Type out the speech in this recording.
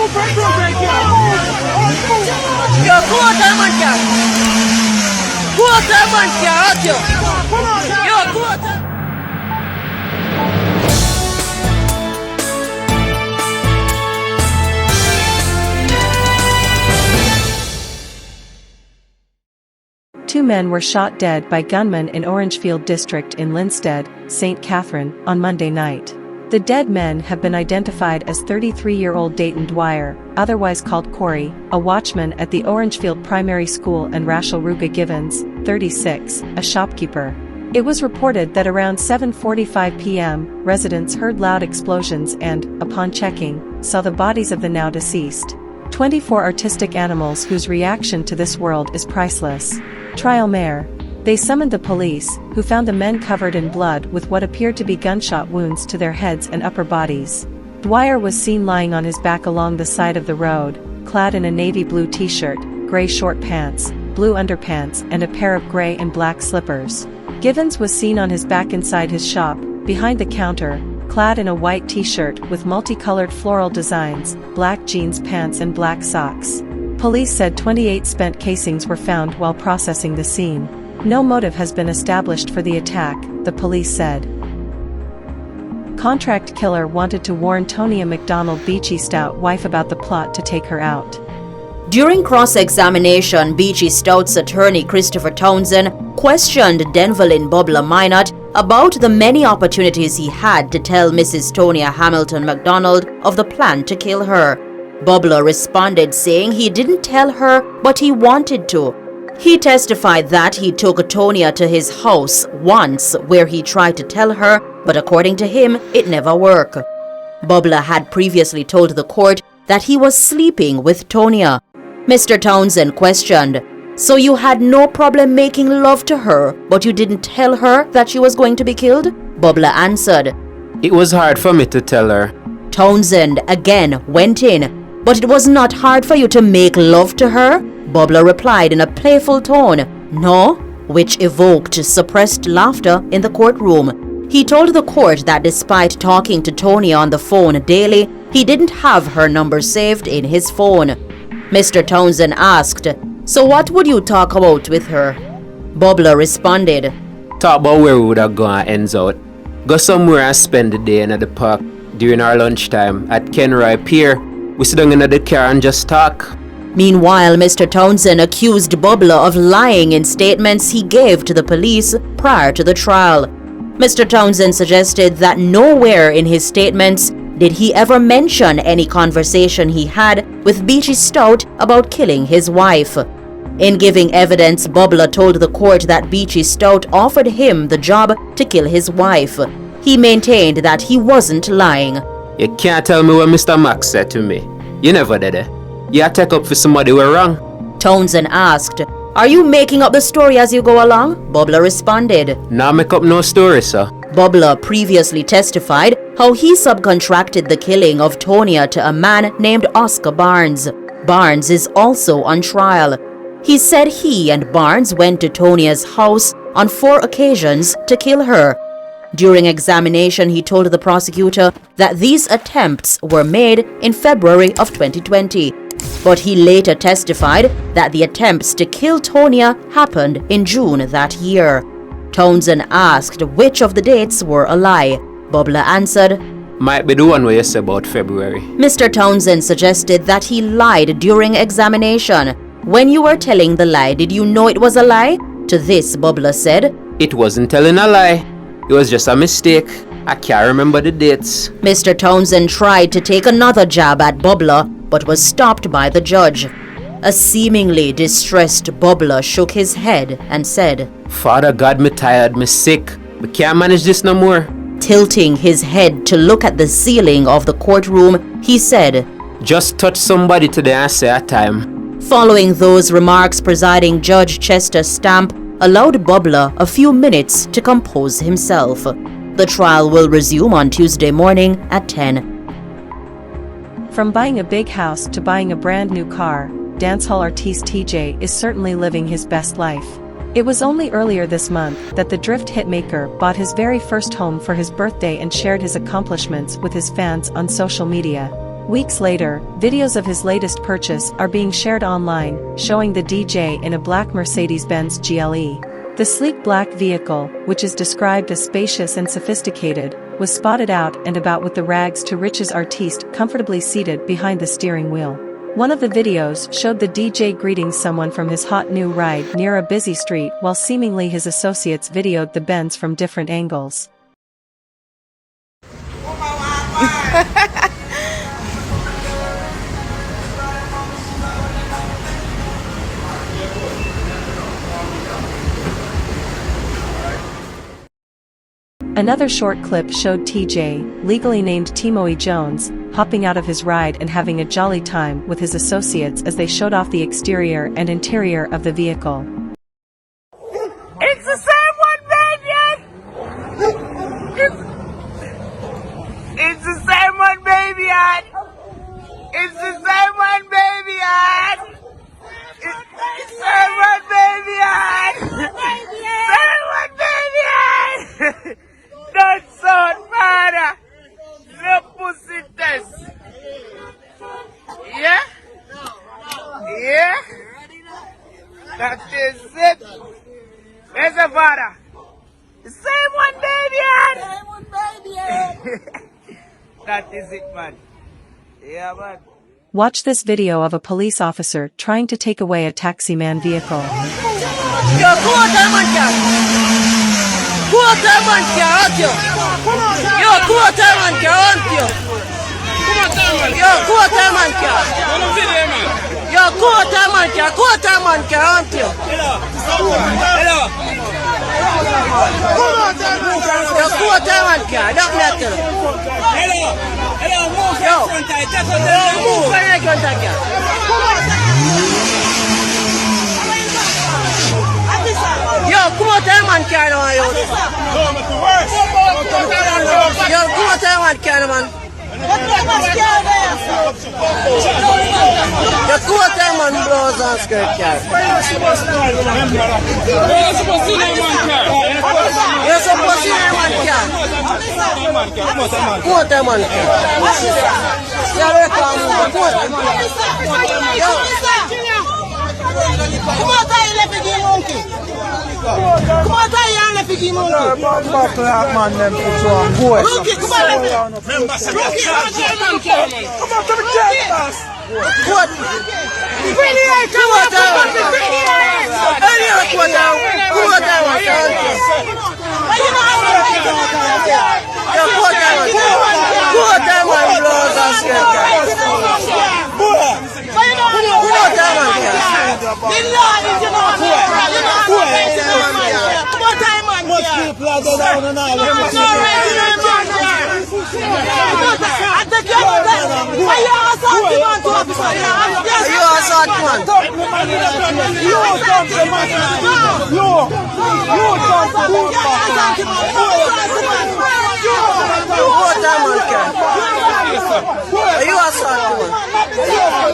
Yo, quarter man car. Quarter man car, out yo. Yo, quarter. Two men were shot dead by gunmen in Orangefield District in Linstead, St. Catherine, on Monday night. The dead men have been identified as 33-year-old Dayton Dwyer, otherwise called Corey, a watchman at the Orangefield Primary School, and Rachel Ruga Givens, 36, a shopkeeper. It was reported that around 7:45 p.m., residents heard loud explosions and, upon checking, saw the bodies of the now deceased 24 artistic animals whose reaction to this world is priceless. Trial Mayor. They summoned the police, who found the men covered in blood with what appeared to be gunshot wounds to their heads and upper bodies. Dwyer was seen lying on his back along the side of the road, clad in a navy blue t-shirt, gray short pants, blue underpants and a pair of gray and black slippers. Givens was seen on his back inside his shop, behind the counter, clad in a white t-shirt with multicolored floral designs, black jeans pants and black socks. Police said 28 spent casings were found while processing the scene. No motive has been established for the attack, the police said. Contract killer wanted to warn Tonia McDonald Beachy Stoute wife about the plot to take her out. During cross-examination, Beachy Stoute's attorney Christopher Townsend questioned Denverlin Bubler Minot about the many opportunities he had to tell Mrs. Tonia Hamilton McDonald of the plan to kill her. Bubler responded saying he didn't tell her, but he wanted to. He testified that he took Tonia to his house once where he tried to tell her, but according to him, it never worked. Bubler had previously told the court that he was sleeping with Tonia. Mr. Townsend questioned, "So you had no problem making love to her, but you didn't tell her that she was going to be killed?" Bubler answered, "It was hard for me to tell her." Townsend again went in, "But it was not hard for you to make love to her?" Bubler replied in a playful tone, "No," which evoked suppressed laughter in the courtroom. He told the court that despite talking to Tonia on the phone daily, he didn't have her number saved in his phone. Mr. Townsend asked, "So what would you talk about with her?" Bubler responded, "Talk about where we would have gone and ends out. Go somewhere and spend the day in the park during our lunchtime at Kenroy Pier. We sit down in the car and just talk." Meanwhile, Mr. Townsend accused Bubler of lying in statements he gave to the police prior to the trial. Mr. Townsend suggested that nowhere in his statements did he ever mention any conversation he had with Beachy Stoute about killing his wife. In giving evidence, Bubler told the court that Beachy Stoute offered him the job to kill his wife. He maintained that he wasn't lying. "You can't tell me what Mr. Max said to me. You never did it. You take up for somebody who were wrong." Townsend asked, "Are you making up the story as you go along?" Bubler responded, "Nah, make up no story, sir." Bubler previously testified how he subcontracted the killing of Tonia to a man named Oscar Barnes. Barnes is also on trial. He said he and Barnes went to Tonia's house on 4 occasions to kill her. During examination, he told the prosecutor that these attempts were made in February of 2020. But he later testified that the attempts to kill Tonia happened in June that year. Townsend asked which of the dates were a lie. Bubler answered, "Might be the one where you say about February." Mr. Townsend suggested that he lied during examination. "When you were telling the lie, did you know it was a lie?" To this, Bubler said, "It wasn't telling a lie. It was just a mistake. I can't remember the dates." Mr. Townsend tried to take another jab at Bubler, but was stopped by the judge. A seemingly distressed Bubler shook his head and said, "Father God, me tired, me sick. We can't manage this no more." Tilting his head to look at the ceiling of the courtroom, he said, "Just touch somebody today and say a time." Following those remarks, presiding Judge Chester Stamp allowed Bubler a few minutes to compose himself. The trial will resume on Tuesday morning at 10. From buying a big house to buying a brand new car, dancehall artiste Teejay is certainly living his best life. It was only earlier this month that the Drift hitmaker bought his very first home for his birthday and shared his accomplishments with his fans on social media. Weeks later, videos of his latest purchase are being shared online, showing the DJ in a black Mercedes-Benz GLE. The sleek black vehicle, which is described as spacious and sophisticated, was spotted out and about with the rags to riches artiste comfortably seated behind the steering wheel. One of the videos showed the DJ greeting someone from his hot new ride near a busy street while seemingly his associates videoed the Benz from different angles. Another short clip showed Teejay, legally named Teejay Jones, hopping out of his ride and having a jolly time with his associates as they showed off the exterior and interior of the vehicle. It's the same one, baby! It's the same one, baby! It's the same one, baby! It's the same one, baby! Same one, baby! That's so bad! The pussy test! Yeah? Yeah? That is it! Where's the father? The same one, baby! Same one, baby! That is it, man. Yeah, man. Watch this video of a police officer trying to take away a taxi man vehicle. Yo, quarter man car. Quarter man car, aren't you? Yo, quarter man car, aren't you? Yo, quarter man car. Yo, quarter man car, aren't you? Hello. Yo, quarter man car, don't matter. Hello, move Yo, front side. That's what move for the contact car. Yo, quarter man car, don't you? Yo, quarter man car, man. Yo, quarter man blows and skirt car. You're supposed to see that man car. Quarter man car. Yo, they come over. Quarter man. Yo. Come on, tie left again, monkey. Come on, tie left again, monkey. Man, them put on boy. Monkey, come on, left. Monkey, Come on, to the jail, boss. What? bring it out, come on, bring it out. Any quarter man car. Why you not having a Yo, quarter man blows and skirt car. Why you not having a Quarter man car. The law is, you know, come on, tie man. Much people are dead down and all. Why you assault the man to officer? You assault man. You come to my You come to Quarter man car. You assault man.